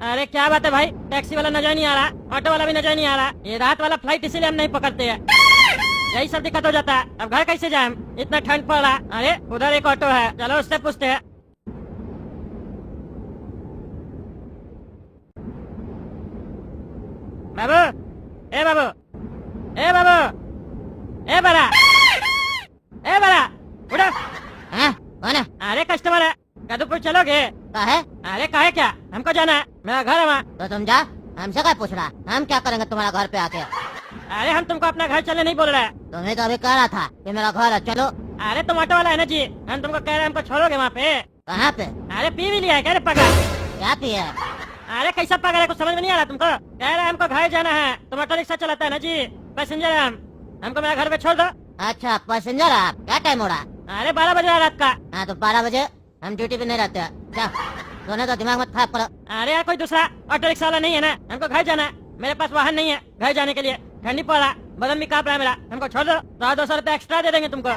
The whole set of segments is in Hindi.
अरे क्या बात है भाई, टैक्सी वाला नजर नहीं आ रहा, ऑटो वाला भी नजर नहीं आ रहा। ये रात वाला फ्लाइट इसीलिए हम नहीं पकड़ते हैं, यही सब दिक्कत हो जाता है। अब घर कैसे जाए, इतना ठंड पड़ रहा। अरे उधर एक ऑटो है, चलो उससे पूछते हैं। बाबू, ए बाबू, ए बाबू, ए बड़ा, ए बड़ा, उठो। हाँ, कौन है? अरे कस्टमर है, कदूपुर चलोगे? काहे? अरे काहे क्या, हमको जाना है, मेरा घर है वहाँ। तो तुम जा, हमसे क्या पूछ रहा? हम क्या करेंगे तुम्हारा घर पे आके? अरे हम तुमको अपना घर चलने नहीं बोल रहे हैं। तुम्हें तो अभी कह रहा था कि मेरा घर है, चलो। अरे तुम ऑटो वाला है ना जी, हम तुमको कह रहे हैं हमको छोड़ोगे वहाँ पे। कहाँ पे? अरे पी भी लिया है क्या रे पगला? क्या पिए? अरे कैसा पगला है, कुछ समझ में नहीं आ रहा तुमको? कह रहे हैं हमको घर जाना है, तुम ऑटो रिक्शा चलाता है ना जी, पैसेंजर है हम, हमको मेरा घर पे छोड़ दो। अच्छा पैसेंजर आप, क्या टाइम हो रहा? अरे 12 बजे है रात का। हाँ तो 12 बजे हम ड्यूटी पे नहीं रहते हैं। जा, सोने तो दिमाग मत खराब करो। अरे यार कोई दूसरा ऑटो रिक्शा वाला नहीं है ना, हमको घर जाना है, मेरे पास वाहन नहीं है घर जाने के लिए, ठंडी पड़ रहा, बदन भी कांप रहा है मेरा, हमको छोड़ दो, 200 रुपए एक्स्ट्रा दे देंगे तुमको।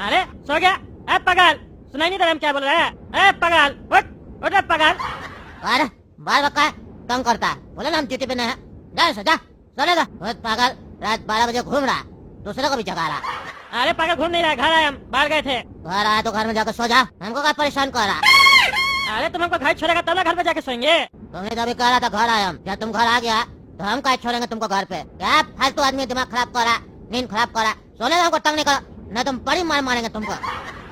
अरे सो गया? ए पगल, सुनाई नहीं दे रहा हम क्या बोल रहे हैं? ए पगल, उठ उठ रे पगल। अरे बार बका तंग करता है, बोले ना हम ड्यूटी पे नहीं है। जा जा, सोने दो। पागल रात 12 बजे घूम रहा, दूसरे को भी जगा रहा। अरे पागल घूम नहीं रहा, घर आए हम, बाहर गए थे। घर आया तो घर में जाकर सो जा, हमको क्या परेशान कर रहा? अरे तुम हमको घर छोड़ेगा तब ना घर पे जाके सोएंगे। तुमने तो अभी कह रहा था घर आया हम, जब तुम घर आ गया तो हम क्या छोड़ेंगे तुमको घर पे? क्या फालतू आदमी दिमाग खराब कर रहा, नींद खराब कर रहा। सोने दो, हमको तंग नहीं करो, नहीं तुम बड़ी मार मारेंगे तुमको।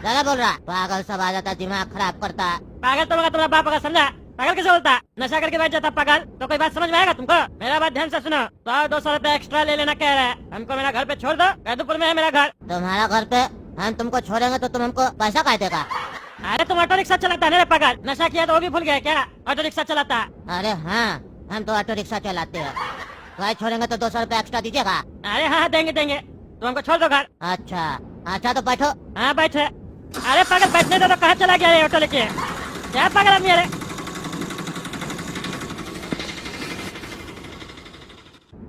ज्यादा बोल रहा, पागल सब आ जाता, दिमाग खराब करता। पागल तुम तुम्हारा बाप अगर समझा, पागल कैसे बोलता? नशा करके बैठ जाता पागल, तो कोई बात समझ में आएगा तुमको? मेरा बात ध्यान से सुनो, 200 रुपए एक्स्ट्रा ले लेना कह रहा है, हमको मेरा घर पे छोड़ दो, कैदूपुर में है मेरा घर। तुम्हारा घर पे हम तुमको छोड़ेंगे तो तुम हमको पैसा क्या देगा? अरे तुम ऑटो रिक्शा चलाता है ना रे पागल, नशा किया तो वो भी भूल गया क्या? ऑटो रिक्शा चलाता है। अरे हाँ, हम तो ऑटो रिक्शा चलाते हैं। घर छोड़ेंगे तो 200 रुपए एक्स्ट्रा दीजिएगा? अरे हाँ देंगे देंगे, तुम हमको छोड़ दो घर। अच्छा अच्छा तो बैठो। हाँ बैठे। अरे पागल बैठने दो, तो कहाँ चला गया रे ऑटो लेके? क्या पागल आदमी है रे?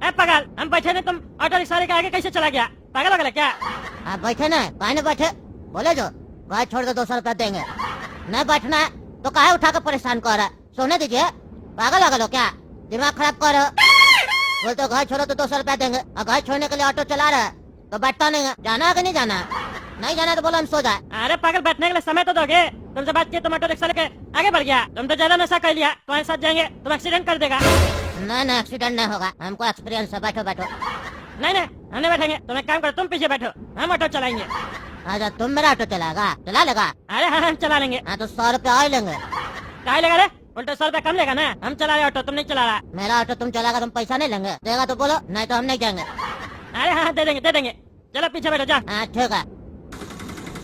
ए पागल, हम बैठे नहीं, तुम ऑटो रिक्शा लेके आगे कैसे चला गया? पागल हो गया क्या? आप बैठे ना, काहे नहीं बैठे? बोले जो घर छोड़ दो 200 रुपया देंगे, नहीं बैठना है तो काहे उठा के परेशान कर रहा है? सोने दीजिए, पागल हो क्या? दिमाग खराब कर रहे हो? बोलते हो घर छोड़ो तो 200 रुपया देंगे, और घर छोड़ने के लिए ऑटो चला रहा है तो बैठता नहीं है। जाना है कि नहीं जाना? नहीं जाना तो बोलो हम सो जाए। अरे पागल बैठने के लिए समय तो दोगे, तुमसे बात की तुम ऑटो रिक्शा लेके आगे बढ़ गया, तुम तो ज्यादा नशा कर लिया, तुम्हारे साथ जाएंगे तुम एक्सीडेंट कर देगा। नहीं एक्सीडेंट नहीं होगा, हमको एक्सपीरियंस है। बैठो बैठो। नहीं नहीं हम नहीं बैठेंगे, तुम एक काम करो, तुम पीछे बैठो, हम ऑटो चलाएंगे। अच्छा तुम मेरा ऑटो चलाएगा? चला लेगा? अरे हाँ हम चला लेंगे। हाँ तो 100 रुपया और लेंगे। क्या लेगा रे? उल्टा 100 रुपया कम लेगा ना, हम चला रहे ऑटो, तुम नहीं चला रहा। मेरा ऑटो तुम चलाएगा, तुम पैसा नहीं लेंगे? देगा तो बोलो, नहीं तो हम नहीं जाएंगे। अरे हाँ दे देंगे दे देंगे, चलो पीछे बैठो जा। हाँ ठीक है।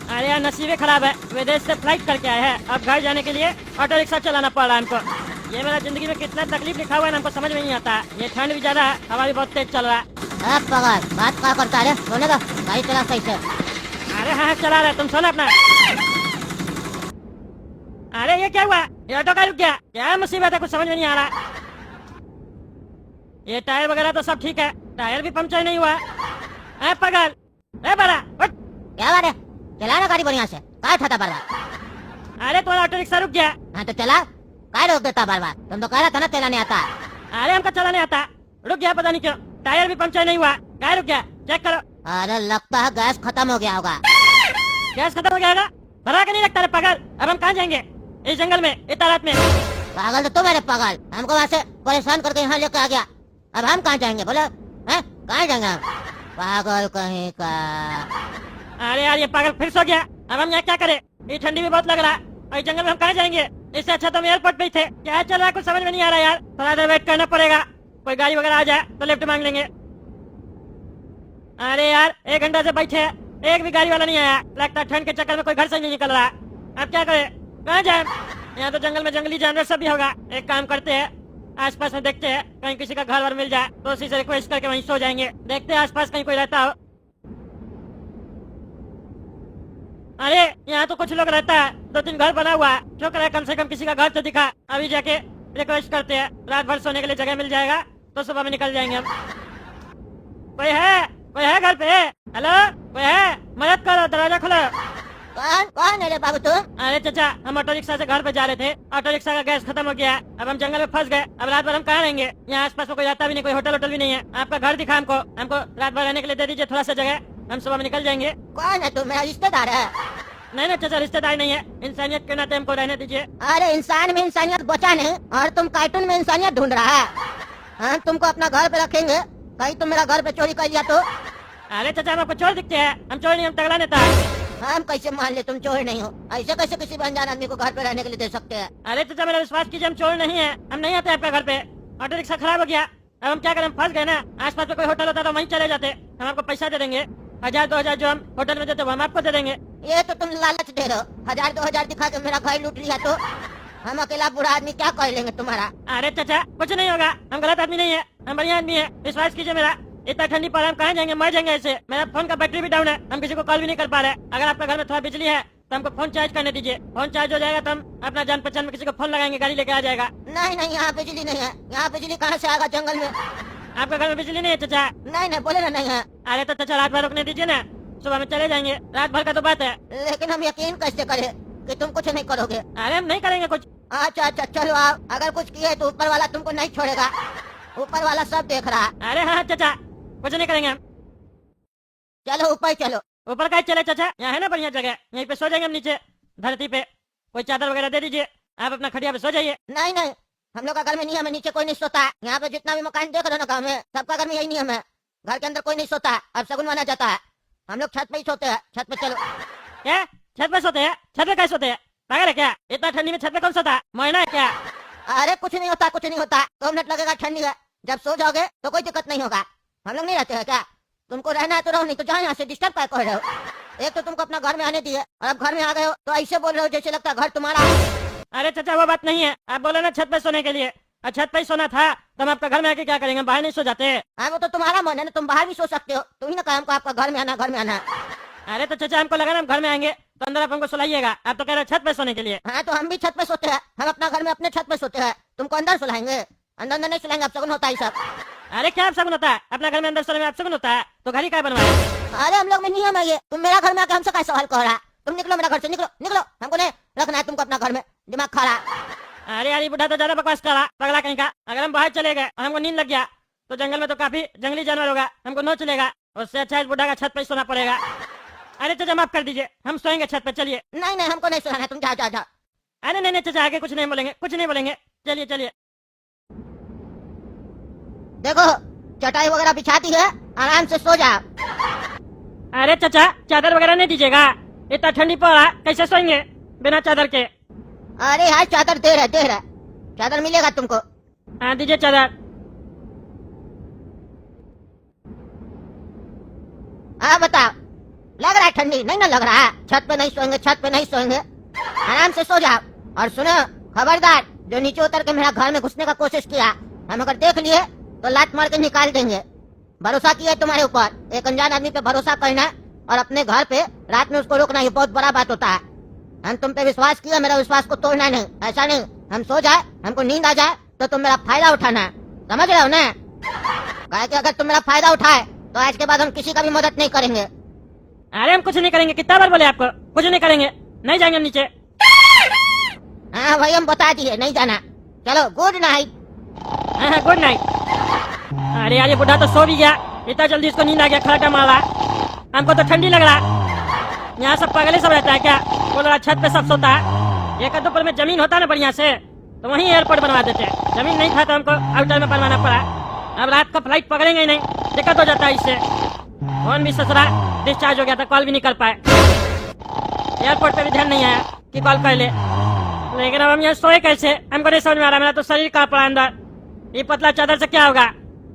अरे यार नसीबे खराब है, विदेश से फ्लाइट करके आए हैं, अब घर जाने के लिए ऑटो रिक्शा चलाना पड़ रहा है हमको। ये मेरा जिंदगी में कितना तकलीफ लिखा हुआ है ना, हमको समझ में नहीं आता। ये ठंड भी ज्यादा है, हवा भी बहुत तेज चल रहा है। पगार बात क्या करता है? सोने दो, गाड़ी चला सही से। अरे हाँ चला रहा है, तुम सोना अपना। अरे ये क्या हुआ, ये ऑटो का रुक गया, क्या मुसीबत है, कुछ समझ में नहीं आ रहा। ये टायर वगैरह तो सब ठीक है, टायर भी पंचर नहीं हुआ। ए पगल, ए बड़ा उठ। क्या बात है? चला ना गाड़ी बढ़िया से, क्या था बार बार? अरे तुम्हारा ऑटो रिक्शा रुक गया। हाँ तो चला, क्या रोक देता बार बार? तुम तो कह रहा था ना चलाने आता। अरे हमको चलाने आता, रुक गया पता नहीं क्यों, टायर भी पंचर नहीं हुआ, क्या रुक गया, चेक करो। अरे लगता है गैस खत्म हो गया होगा। गैस खत्म हो गया होगा? भरा के नहीं लगता रे पागल, अब हम कहाँ जाएंगे इस जंगल में इतना रात में? पागल तो तुम मेरे पागल, हमको वहाँ से परेशान करके यहाँ लेकर आ गया, अब हम कहाँ जाएंगे बोलो? हैं कहाँ जाएंगे हम? पागल कहीं का। अरे यार ये पागल फिर सो गया, अब हम यहाँ क्या करें? ये ठंडी भी बहुत लग रहा है, और इस जंगल में हम कहाँ जाएंगे? इससे अच्छा तो हम एयरपोर्ट पे ही थे। क्या चल रहा है कुछ समझ में नहीं आ रहा यार, थोड़ा देर वेट करना पड़ेगा, कोई गाड़ी वगैरह आ जाए तो लिफ्ट मांग लेंगे। अरे यार 1 घंटा से बैठे हैं, एक भी गाड़ी वाला नहीं आया, लगता है ठंड के चक्कर में कोई घर से नहीं निकल रहा। अब क्या करें, कहाँ जाए? यहाँ तो जंगल में जंगली जानवर सब भी होगा। एक काम करते हैं, आसपास में देखते हैं, कहीं किसी का घर वर मिल जाए तो उसी से रिक्वेस्ट करके वहीं सो जाएंगे। देखते हैं आसपास कहीं कोई रहता हो। अरे यहाँ तो कुछ लोग रहता है, 2-3 घर बना हुआ है, शुक्र है कम से कम किसी का घर तो दिखा। अभी जाके रिक्वेस्ट करते हैं, रात भर सोने के लिए जगह मिल जाएगा तो सुबह में निकल जाएंगे हम। कोई है घर पे? हेलो कोई है? मदद करो, दरवाजा खोलो। कौन कौन है रे बाबू तुम? अरे चाचा, हम ऑटो रिक्शा से घर पे जा रहे थे। ऑटो रिक्शा का गैस खत्म हो गया है। अब हम जंगल में फंस गए। अब रात भर हम कहाँ रहेंगे? यहाँ आसपास में कोई रहता भी नहीं, कोई होटल भी नहीं है। आपका घर दिखा हमको रात भर रहने के लिए दे दीजिए थोड़ा सा जगह, हम सुबह में निकल जाएंगे। कौन है तुम? मेरा रिश्तेदार है? नहीं चाचा, रिश्तेदार नहीं है, इंसानियत के नाते हमको रहने दीजिए। अरे इंसान में इंसानियत बचा नहीं और तुम कार्टून में इंसानियत ढूंढ रहा है। हम तुमको अपना घर पे रखेंगे, कहीं तुम मेरा घर पे चोरी कर लिया तो? अरे चाचा, हम आपको चोर दिखते हैं? हम चोर नहीं, हम तगड़ा नेता है। हम कैसे मान ले तुम चोर नहीं हो? ऐसे कैसे किसी भी अनजान आदमी को घर पे रहने के लिए दे सकते हैं? अरे चाचा, मेरा विश्वास कीजिए, हम चोर नहीं है, हम नहीं आते आपका घर पे। ऑटो रिक्शा खराब हो गया, अब हम क्या करें? हम फंस गए ना। आसपास में कोई होटल होता तो वहीं चले जाते। हम आपको पैसा दे देंगे, 1000-2000 जो हम होटल में देते वो हम आपको दे देंगे। ये तो तुम लालच दे रहे हो, 1000-2000 दिखा के मेरा घर लूट लिया तो हम अकेला बूढ़ा आदमी क्या कर लेंगे तुम्हारा? अरे चाचा, कुछ नहीं होगा, हम गलत आदमी नहीं है, हम बढ़िया आदमी है, विश्वास कीजिए मेरा। इतना ठंडी पर हम कहाँ जाएंगे? मर जाएंगे ऐसे। मेरा फोन का बैटरी भी डाउन है, हम किसी को कॉल भी नहीं कर पा रहे। अगर आपका घर में थोड़ा बिजली है तो हमको फोन चार्ज करने दीजिए। फोन चार्ज हो जाएगा तो हम अपना जान पहचान में किसी को फोन लगाएंगे, गाड़ी लेके आ जाएगा। नहीं, यहाँ बिजली नहीं है। यहाँ बिजली कहाँ से आएगा जंगल में? आपके घर में बिजली नहीं है चाचा? नहीं, बोले ना नहीं है। अरे तो चाचा, रात भर रुकने दीजिए ना, सुबह में चले जाएंगे। रात भर का तो बात है। लेकिन हम यकीन कैसे करें कि तुम कुछ नहीं करोगे? अरे हम नहीं करेंगे कुछ। अच्छा, चलो आओ। अगर कुछ किए तो ऊपर वाला तुमको नहीं छोड़ेगा, ऊपर वाला सब देख रहा है। अरे हाँ चाचा, कुछ नहीं करेंगे हम। चलो ऊपर चलो। ऊपर का चले चाचा? यहाँ है ना बढ़िया जगह, यहीं पे सो जाएंगे हम नीचे धरती पे। कोई चादर वगैरह दे दीजिए, आप अपना खटिया पे सो जाइए। नहीं, हम लोग का घर में नियम है, नीचे कोई नहीं सोता है। यहाँ पे जितना भी मकान देख रहे हो ना गाँव में, सबका घर में यही नियम है, घर के अंदर कोई नहीं सोता है। अब शगुन माना जाता है, हम लोग छत पे ही सोते हैं। छत पे चलो। क्या छत पे सोते हैं? छत पे कैसे सोते हैं? पागल है क्या? इतना ठंडी में छत पे कौन सोता है? मोहना है क्या? अरे कुछ नहीं होता, कुछ नहीं होता। 2 मिनट लगेगा, ठंडी है। जब सो जाओगे तो कोई दिक्कत नहीं होगा। हम लोग नहीं रहते हैं क्या? तुमको रहना है तो रहो, नहीं तो जाओ यहाँ से। डिस्टर्ब क्या कर रहे हो? एक तो तुमको अपना घर में आने दिए और अब घर में आ गए हो तो ऐसे बोल रहे हो जैसे लगता है घर तुम्हारा। अरे चाचा, वो बात नहीं है। आप बोले ना छत पे सोने के लिए, और छत पे ही सोना था तो हम आपका घर में आके क्या करेंगे? बाहर नहीं सो जाते? हाँ, वो तो तुम्हारा मन है ना, तुम बाहर भी सो सकते हो। तुम ही ना कहा हमको आपका घर में आना, घर में आना। अरे तो चाचा, हमको लगा ना हम घर में आएंगे तो अंदर आप हमको सुलाइएगा, आप तो कह रहे छत पे सोने के लिए। हाँ, तो हम भी छत पे सोते हैं। हम अपना घर में अपने छत पे सोते हैं। तुमको अंदर सुलाएंगे? अंदर नहीं सुलाएंगे, अब शगुन होता है सब। अरे क्या आप शगुन होता है? अपना घर में अंदर सोने में आप शगुन होता है तो घर ही क्या बनवाए? अरे हम लोग में नियम है ये। तुम मेरा घर में आके हमसे क्या सवाल कर रहा है? तुम निकलो मेरा घर से, निकलो निकलो। हमको नहीं रखना है तुमको अपना घर में, दिमाग खा रहा। अरे यार, बुढ़ा तो ज्यादा बकवास कर रहा, पगला कहीं का। अगर हम बाहर चले गए और हमको नींद लग गया तो जंगल में तो काफी जंगली जानवर होगा, हमको नोच लेगा। उससे अच्छा इस बुढ़ा का छत पे सोना पड़ेगा। अरे चाचा, माफ कर दीजिए, हम सोएंगे छत पे। चलिए। नहीं, हमको नहीं सुनाना, तुम जाओ। अरे नहीं चाचा, आगे कुछ नहीं बोलेंगे, कुछ नहीं बोलेंगे। चलिए। देखो, चटाई वगैरह बिछा दी है, आराम से सो जाओ। अरे चाचा, चादर वगैरह नहीं दीजिएगा? इतना ठंडी पड़ा, कैसे सोएंगे बिना चादर के? अरे यार, चादर दे रहा, चादर मिलेगा तुमको। हाँ दीजिए चादर। हाँ बताओ, लग रहा है ठंडी? नहीं ना लग रहा है? छत पे नहीं सोएंगे, छत पे नहीं सोएंगे, आराम से सो जाओ। और सुनो, खबरदार, जो नीचे उतर के मेरा घर में घुसने का कोशिश किया, हम अगर देख लिए तो लात मार के निकाल देंगे। भरोसा किया है तुम्हारे ऊपर। एक अनजान आदमी पे भरोसा करना और अपने घर पे रात में उसको रोकना, ये बहुत बड़ा बात होता है। हम तुम पे विश्वास किया, मेरा विश्वास को तोड़ना नहीं। ऐसा नहीं हम सो जाए, हमको नींद आ जाए तो तुम मेरा फायदा उठाना, समझ रहे हो ना? कहे कि अगर तुम मेरा फायदा उठाए तो आज के बाद हम किसी का भी मदद नहीं करेंगे। अरे हम कुछ नहीं करेंगे, कितना बार बोले आपको? कुछ नहीं करेंगे, नहीं जाएंगे हम नीचे। हाँ भाई, हम बता दिए नहीं जाना। चलो, गुड नाइट। हाँ, गुड नाइट। अरे यार, ये बुढ़ा तो सो भी गया, इतना जल्दी इसको नींद आ गया, खराटा मारा। हमको तो ठंडी लग रहा। यहाँ सब पागले सब रहता है क्या? बोल रहा छत पे सब सोता है। एक अदोपुर में जमीन होता ना बढ़िया से तो वहीं एयरपोर्ट बनवा देते। जमीन नहीं था तो हमको आउटर में बनवाना पड़ा। अब रात का फ्लाइट पकड़ेंगे ही नहीं, दिक्कत हो जाता है इससे। फोन भी ससुरा डिस्चार्ज हो गया था, कॉल भी नहीं कर पाए। एयरपोर्ट पे भी ध्यान नहीं आया कि कॉल कर ले। लेकिन अब हम यहाँ सोए कैसे, हमको नहीं समझ में आ रहा। मेरा तो शरीर कांप पड़ा अंदर। ये पतला चादर से क्या होगा?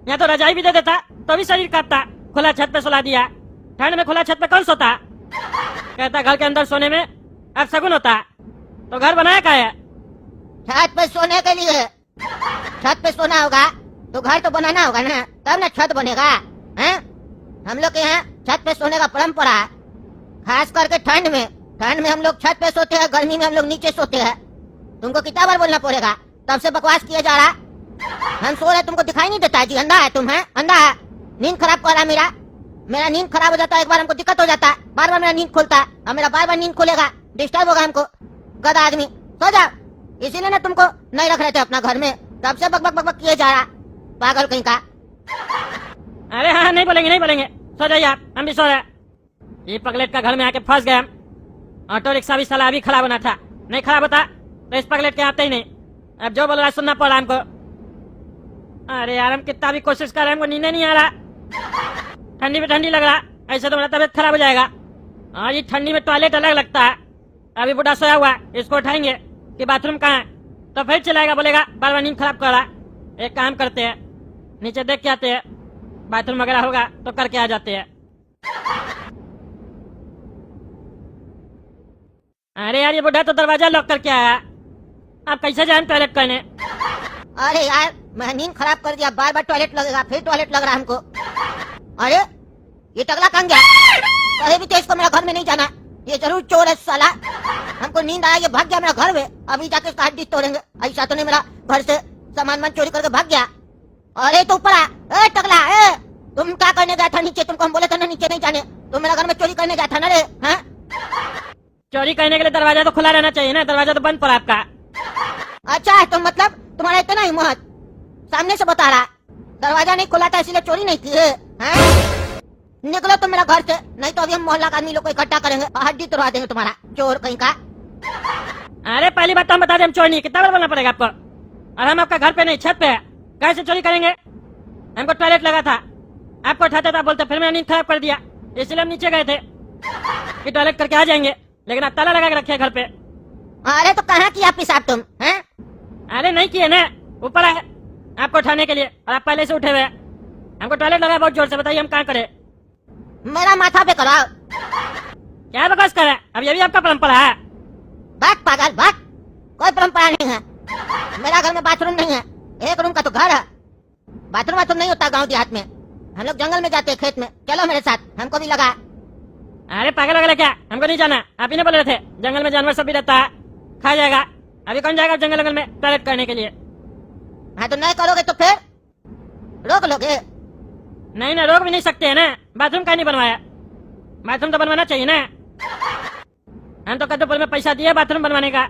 यहाँ तो रजाई भी दे देता तो भी शरीर कांपता। खुला छत पे सुला दिया। ठंड में खुला छत पे कौन सोता? कहता घर के अंदर सोने में अब शगुन होता। तो घर बनाया क्या है? छत पे सोने के लिए। छत पे सोना होगा तो घर तो बनाना होगा ना, तब ना छत बनेगा। हैं? हम लोग के यहाँ छत पे सोने का परंपरा है, खास करके ठंड में। ठंड में हम लोग छत पे सोते हैं, गर्मी में हम लोग नीचे सोते हैं। तुमको कितना बार बोलना पड़ेगा? तब से बकवास किया जा रहा। हम सो रहे, तुमको दिखाई नहीं देता जी? अंधा है तुम? है अंधा है? नींद खराब कर रहा मेरा। मेरा नींद खराब हो जाता है, एक बार हमको दिक्कत हो जाता है, बार बार मेरा नींद खुलता है, अब मेरा बार बार नींद खुलेगा, डिस्टर्ब होगा हमको। गधा आदमी, सो जा। इसीलिए ना तुमको नहीं रख रहे थे अपना घर में, तब से बक बक बक बक किए जा रहा, पागल कहीं का। अरे हाँ, नहीं बोलेंगे नहीं बोलेंगे, सो जाइए आप, हम भी सो रहे। ये पगलेट का घर में आके फंस गए हम। ऑटो रिक्शा भी साला अभी खराब होना था, नहीं खराब होता तो इस पगलेट के आते ही नहीं। अब जो बोल रहा है सुनना पड़ रहा हमको। अरे यार, हम कितना भी कोशिश कर रहे हैं, हमको नींद नहीं आ रहा। ठंडी में ठंडी लग रहा, ऐसे तो मेरा तबियत खराब हो जाएगा। और ये ठंडी में टॉयलेट अलग लगता है। अभी बुढ़ा सोया हुआ है, इसको उठाएंगे कि बाथरूम कहाँ है, तो फिर चलाएगा, बोलेगा बार बार नींद खराब कर रहा। एक काम करते हैं, नीचे देख के आते हैं, बाथरूम वगैरह होगा तो करके आ जाते हैं। अरे यार, ये बुढ़ा तो दरवाजा लॉक करके आया, आप कैसे जाए टॉयलेट करने? अरे यार, मैं नींद खराब कर दिया, बार बार टॉयलेट लगेगा, फिर टॉयलेट लग रहा हमको। अरे ये टकला कहाँ गया? कहीं भी तो इसको मेरा घर में नहीं जाना, ये जरूर चोर है साला। हमको नींद आया, ये भाग गया मेरा घर में, अभी जाके इसका हड्डी तोड़ेंगे। ऐसा तो नहीं मेरा घर से सामान चोरी करके भाग गया। अरे तो ऊपर आ, ए टकला, ए तुम क्या करने गया था नीचे? तुमको हम बोले थे ना नीचे नहीं जाने, तुम मेरा घर में चोरी करने गया था ना रे? हाँ? चोरी करने के लिए दरवाजा तो खुला रहना चाहिए ना, दरवाजा तो बंद पड़ा आपका। अच्छा है, तो मतलब तुम्हारा इतना हिम्मत, सामने से बता रहा दरवाजा नहीं खुला था इसलिए चोरी नहीं की है? निकलो तुम मेरा घर से, नहीं तो अभी हम मोहल्ला का आदमी लोग को इकट्ठा करेंगे, हड्डी तोड़वा देंगे तुम्हारा, चोर कहीं का। अरे पहली बात तो हम बता दें, हम चोर नहीं, कितना बार बोलना पड़ेगा आपको? और हम आपका घर पे नहीं, छत पे है, कैसे चोरी करेंगे? हमको टॉयलेट लगा था, आपको उठाते था, बोलते, फिर मैंने नींद खराब कर दिया, इसलिए हम नीचे गए थे कि टॉयलेट करके आ जाएंगे, लेकिन आप ताला लगा के रखे घर पे। अरे तो कहाँ किया पेशाब तुम? हैं? अरे नहीं किए ना, ऊपर है आपको उठाने के लिए, और आप पहले से उठे हुए हैं। हमको टॉयलेट लगा बहुत जोर से, बताइए हम क्या करें? मेरा माथा पे कराओ। क्या बकवास कर रहे हैं? अब ये भी आपका परंपरा है? भाग पागल भाग, कोई परंपरा नहीं है। मेरा घर में बाथरूम नहीं है, एक रूम का तो घर है, बाथरूम वाथरूम नहीं होता गांव देहात में। हम लोग जंगल में जाते हैं, खेत में, चलो मेरे साथ, हमको भी लगा। अरे पागल वगैरह क्या, हमको नहीं जाना, आप ही ने बोल रहे थे जंगल में जानवर सब भी रहता है, खा जाएगा। अभी कौन जाएगा जंगल में टॉयलेट करने के लिए? हाँ तो नहीं करोगे तो फिर रोक लोगे? नहीं ना, रोक भी नहीं सकते है ना, बाथरूम का नहीं बनवाया, बाथरूम तो बनवाना चाहिए ना। हम तो कद्दूपुर में पैसा दिए बाथरूम बनवाने का।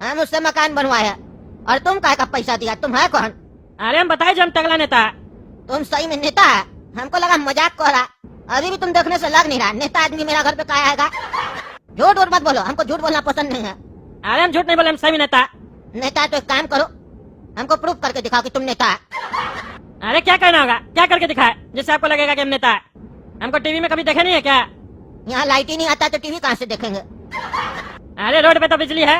हम उससे मकान बनवाया, और तुम काहे का पैसा दिया? तुम है कौन? अरे हम बताए, जो हम टकला नेता है। तुम सही में नेता है? हमको लगा मजाक कर रहा, अभी भी तुम देखने से लग नहीं रहा। नेता आदमी मेरा घर पे कहाँ आएगा? झूठ और मत बोलो, हमको झूठ बोलना पसंद नहीं है। अरे हम झूठ नहीं बोले, हम सही में नेता है। नेता है तो एक काम करो, हमको प्रूफ करके दिखाओ कि तुम नेता है। अरे क्या करना होगा, क्या करके दिखाए जिससे आपको लगेगा कि हम नेता है? हमको टीवी में कभी देखा नहीं है क्या? यहाँ लाइट ही नहीं आता तो टीवी कहाँ से देखेंगे? अरे रोड पे तो बिजली है,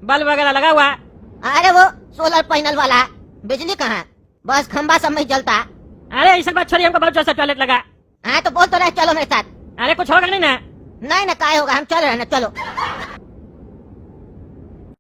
बल्ब वगैरह लगा हुआ है। अरे वो सोलर पैनल वाला है, बिजली कहाँ है? बस खंबा सब में जलता है। अरे ऐसा बात छोड़िए, हमको बहुत जोर से टॉयलेट लगा। हाँ तो बोल तो रहे, चलो मेरे साथ। अरे कुछ होगा नहीं ना? नहीं ना, काय होगा, हम चल रहे हैं ना, चलो।